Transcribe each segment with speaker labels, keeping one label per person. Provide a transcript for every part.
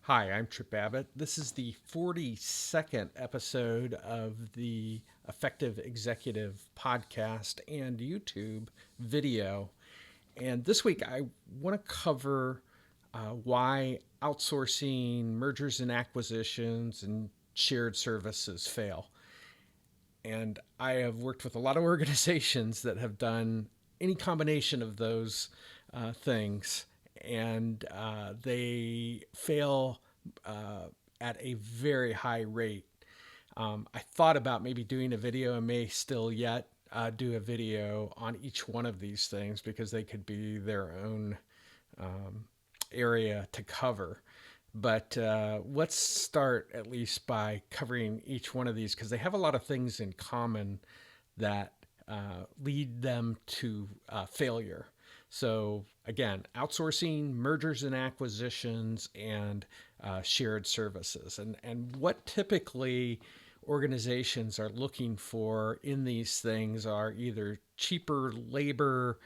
Speaker 1: Hi, I'm Trip Abbott. This is the 42nd episode of the Effective Executive podcast and YouTube video. And this week I want to cover why outsourcing, mergers and acquisitions, and shared services fail. And I have worked with a lot of organizations that have done any combination of those things, and they fail at a very high rate. I thought about maybe doing a video and may still yet do a video on each one of these things because they could be their own area to cover. But let's start at least by covering each one of these because they have a lot of things in common that lead them to failure. So, again, outsourcing, mergers and acquisitions, and shared services. And what typically organizations are looking for in these things are either cheaper labor,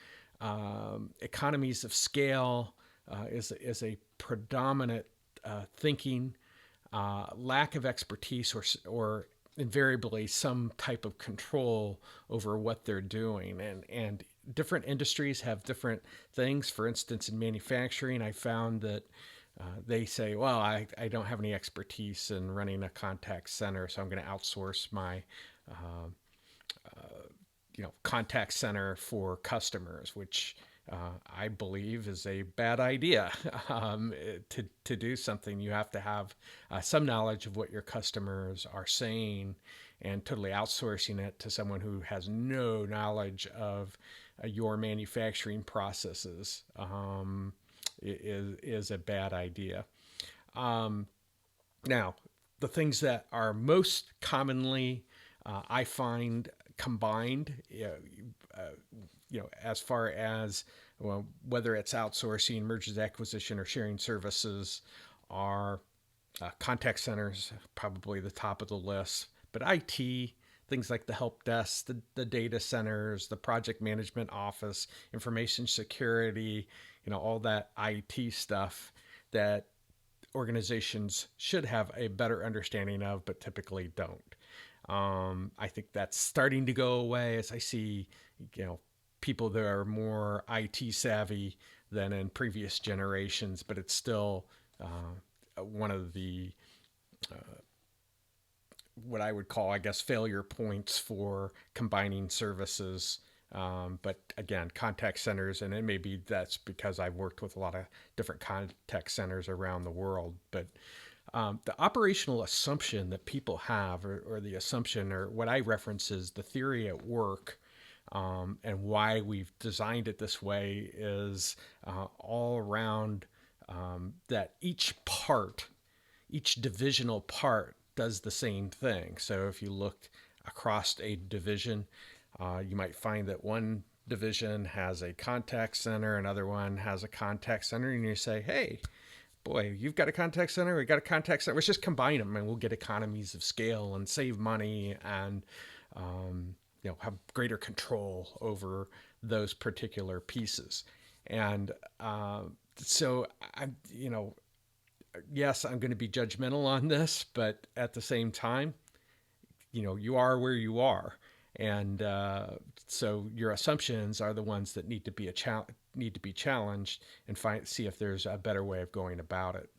Speaker 1: economies of scale is a predominant thinking, lack of expertise, or invariably some type of control over what they're doing. And different industries have different things. For instance, in manufacturing, I found that they say, well, I don't have any expertise in running a contact center, so I'm going to outsource my contact center for customers, which I believe is a bad idea. To do something, you have to have some knowledge of what your customers are saying, and totally outsourcing it to someone who has no knowledge of your manufacturing processes is a bad idea. Now, the things that are most commonly I find combined, as far as whether it's outsourcing, mergers, acquisition, or sharing services, are contact centers, probably the top of the list. But IT, things like the help desk, the data centers, the project management office, information security, all that IT stuff that organizations should have a better understanding of, but typically don't. I think that's starting to go away as I see, people that are more IT savvy than in previous generations, but it's still one of the what I would call, I guess, failure points for combining services. But again, contact centers, and it may be that's because I've worked with a lot of different contact centers around the world, but the operational assumption that people have, or the assumption, or what I reference is the theory at work, and why we've designed it this way, is all around that each divisional part does the same thing. So if you look across a division, you might find that one division has a contact center, another one has a contact center, and you say, hey, boy, you've got a contact center, we got a contact center, let's just combine them and we'll get economies of scale and save money and have greater control over those particular pieces. And so I'm, yes, I'm going to be judgmental on this, but at the same time, you are where you are. And so your assumptions are the ones that need to be challenged and see if there's a better way of going about it.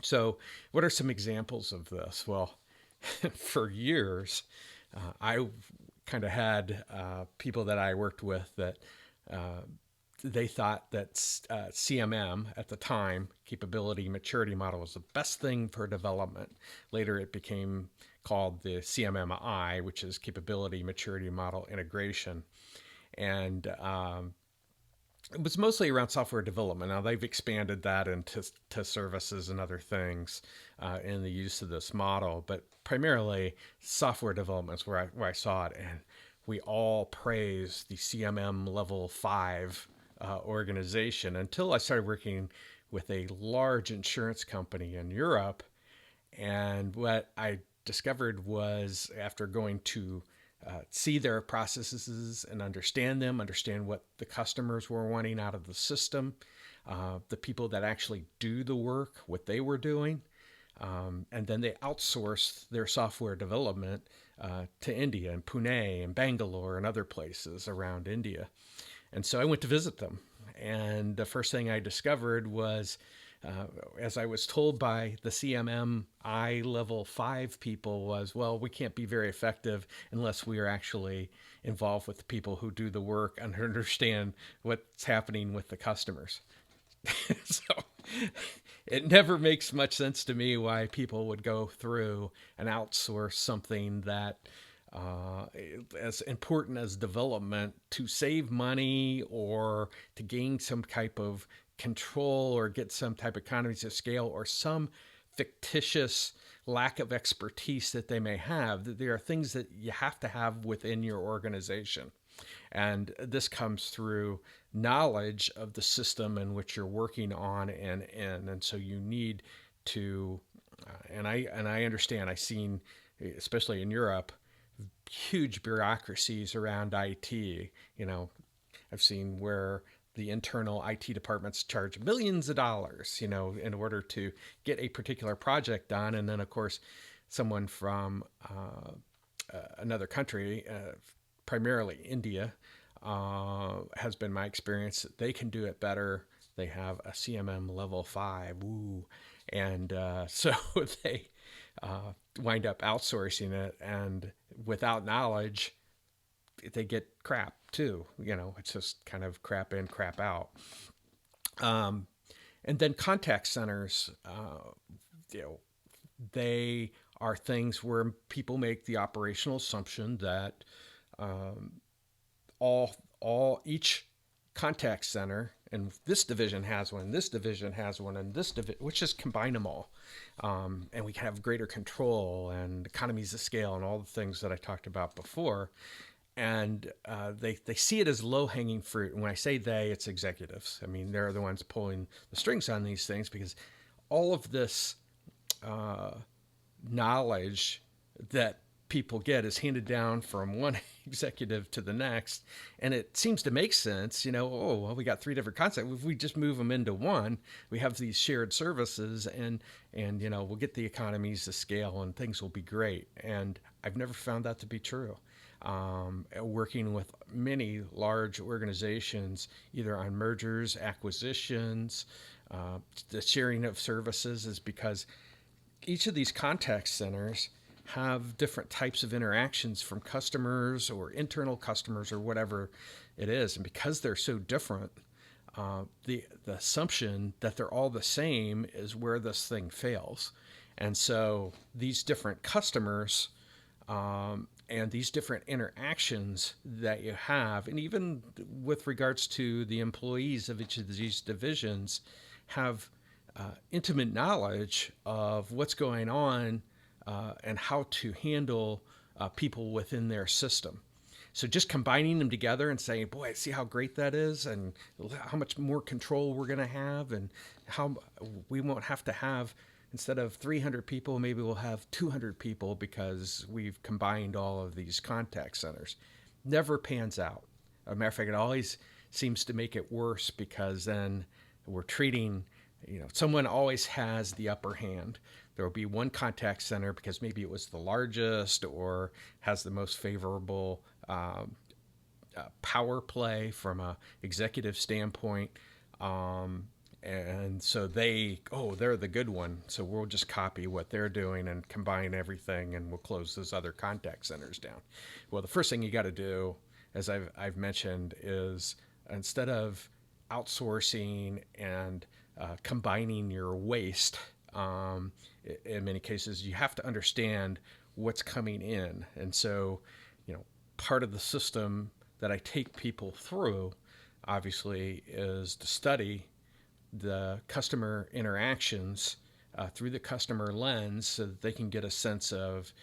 Speaker 1: So, what are some examples of this? Well, for years, I kind of had people that I worked with that they thought that CMM at the time, capability maturity model, was the best thing for development. Later, it became called the CMMI, which is capability maturity model integration. And it was mostly around software development. Now they've expanded that into services and other things in the use of this model, but primarily software development is where I saw it. And we all praise the CMM level 5 organization until I started working with a large insurance company in Europe. And what I discovered was, after going to see their processes and understand what the customers were wanting out of the system, the people that actually do the work, what they were doing, and then they outsourced their software development to India and Pune and Bangalore and other places around India. And so I went to visit them. And the first thing I discovered was, as I was told by the CMMI level 5 people, was, well, we can't be very effective unless we are actually involved with the people who do the work and understand what's happening with the customers. So it never makes much sense to me why people would go through and outsource something that as important as development to save money or to gain some type of control or get some type of economies of scale or some fictitious lack of expertise that they may have. There are things that you have to have within your organization. And this comes through knowledge of the system in which you're working on and in. And so you need to, and I understand, I've seen, especially in Europe, huge bureaucracies around IT. You know, I've seen where the internal IT departments charge millions of dollars, you know, in order to get a particular project done. And then, of course, someone from another country, primarily India, has been my experience that they can do it better. They have a CMM level 5, woo, and so they wind up outsourcing it, and without knowledge, they get crap too. You know, it's just kind of crap in, crap out. And then contact centers, you know, they are things where people make the operational assumption that each contact center, and this division has one, this division has one, and this division, which just combine them all. And we can have greater control and economies of scale and all the things that I talked about before. And they see it as low-hanging fruit. And when I say they, it's executives. I mean, they're the ones pulling the strings on these things because all of this knowledge that people get is handed down from one executive to the next, and it seems to make sense. You know, oh well, we got 3 different concepts. If we just move them into one, we have these shared services, and you know, we'll get the economies of scale, and things will be great. And I've never found that to be true. Working with many large organizations, either on mergers, acquisitions, the sharing of services, is because each of these contact centers have different types of interactions from customers or internal customers or whatever it is. And because they're so different, the assumption that they're all the same is where this thing fails. And so these different customers and these different interactions that you have, and even with regards to the employees of each of these divisions, have intimate knowledge of what's going on and how to handle people within their system. So just combining them together and saying, boy, see how great that is, and how much more control we're going to have, and how we won't have to have, instead of 300 people, maybe we'll have 200 people because we've combined all of these contact centers. Never pans out. As a matter of fact, it always seems to make it worse because then we're treating, you know, someone always has the upper hand. There will be one contact center because maybe it was the largest or has the most favorable power play from a executive standpoint. And so they're the good one. So we'll just copy what they're doing and combine everything, and we'll close those other contact centers down. Well, the first thing you got to do, as I've mentioned, is instead of outsourcing and combining your waste, in many cases, you have to understand what's coming in. And so, you know, part of the system that I take people through, obviously, is to study the customer interactions through the customer lens so that they can get a sense of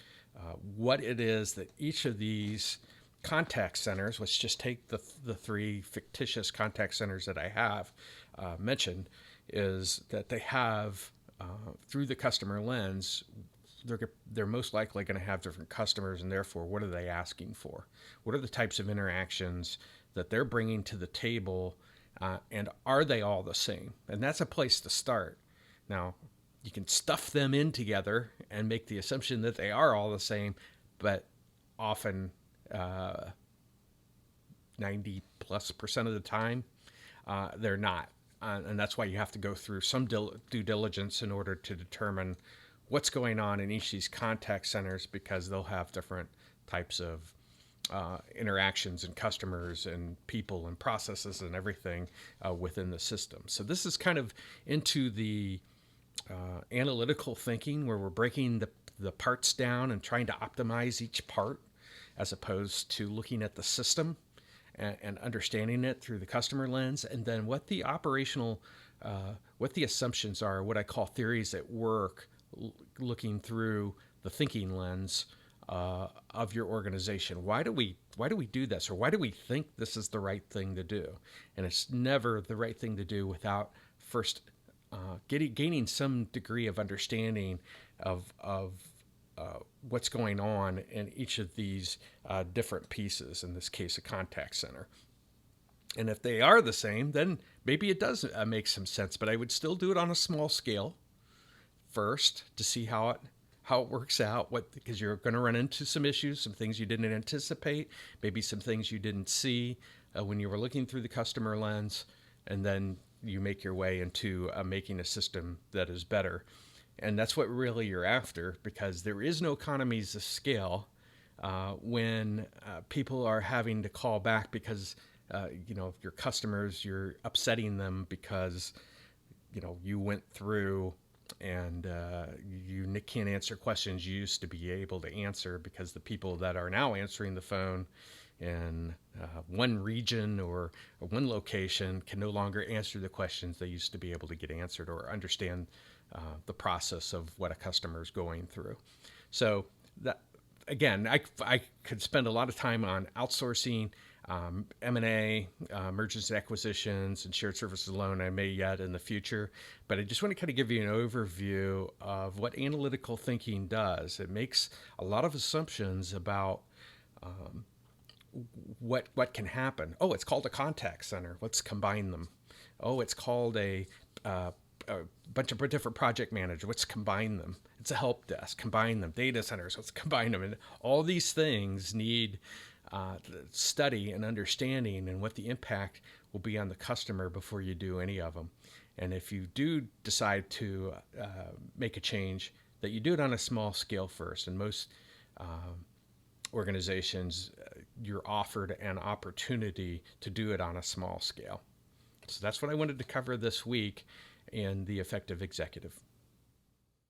Speaker 1: what it is that each of these contact centers, let's just take the 3 fictitious contact centers that I have mentioned, is that they have, through the customer lens, they're most likely going to have different customers, and therefore, what are they asking for? What are the types of interactions that they're bringing to the table And are they all the same? And that's a place to start. Now, you can stuff them in together and make the assumption that they are all the same, but often 90+% of the time, they're not. And that's why you have to go through some due diligence in order to determine what's going on in each of these contact centers, because they'll have different types of interactions and customers and people and processes and everything within the system. So this is kind of into the analytical thinking, where we're breaking the parts down and trying to optimize each part, as opposed to looking at the system and understanding it through the customer lens, and then what the operational, what the assumptions are, what I call theories at work, looking through the thinking lens of your organization. Why do we do this, or why do we think this is the right thing to do? And it's never the right thing to do without first gaining some degree of understanding of what's going on in each of these different pieces, in this case, a contact center. And if they are the same, then maybe it does make some sense, but I would still do it on a small scale first to see how it works out, because you're going to run into some issues, some things you didn't anticipate, maybe some things you didn't see when you were looking through the customer lens, and then you make your way into making a system that is better. And that's what really you're after, because there is no economies of scale when people are having to call back because, your customers, you're upsetting them because, you went through and you can't answer questions you used to be able to answer, because the people that are now answering the phone in one region or one location can no longer answer the questions they used to be able to get answered, or understand the process of what a customer is going through. So that, again, I could spend a lot of time on outsourcing, M&A, mergers and acquisitions, and shared services alone. I may yet in the future, but I just want to kind of give you an overview of what analytical thinking does. It makes a lot of assumptions about what can happen. Oh, it's called a contact center. Let's combine them. Oh, it's called a bunch of different project managers. Let's combine them. It's a help desk. Combine them. Data centers. Let's combine them. And all these things need study and understanding, and what the impact will be on the customer before you do any of them. And if you do decide to make a change, that you do it on a small scale first. And most organizations, you're offered an opportunity to do it on a small scale. So that's what I wanted to cover this week in The Effective Executive.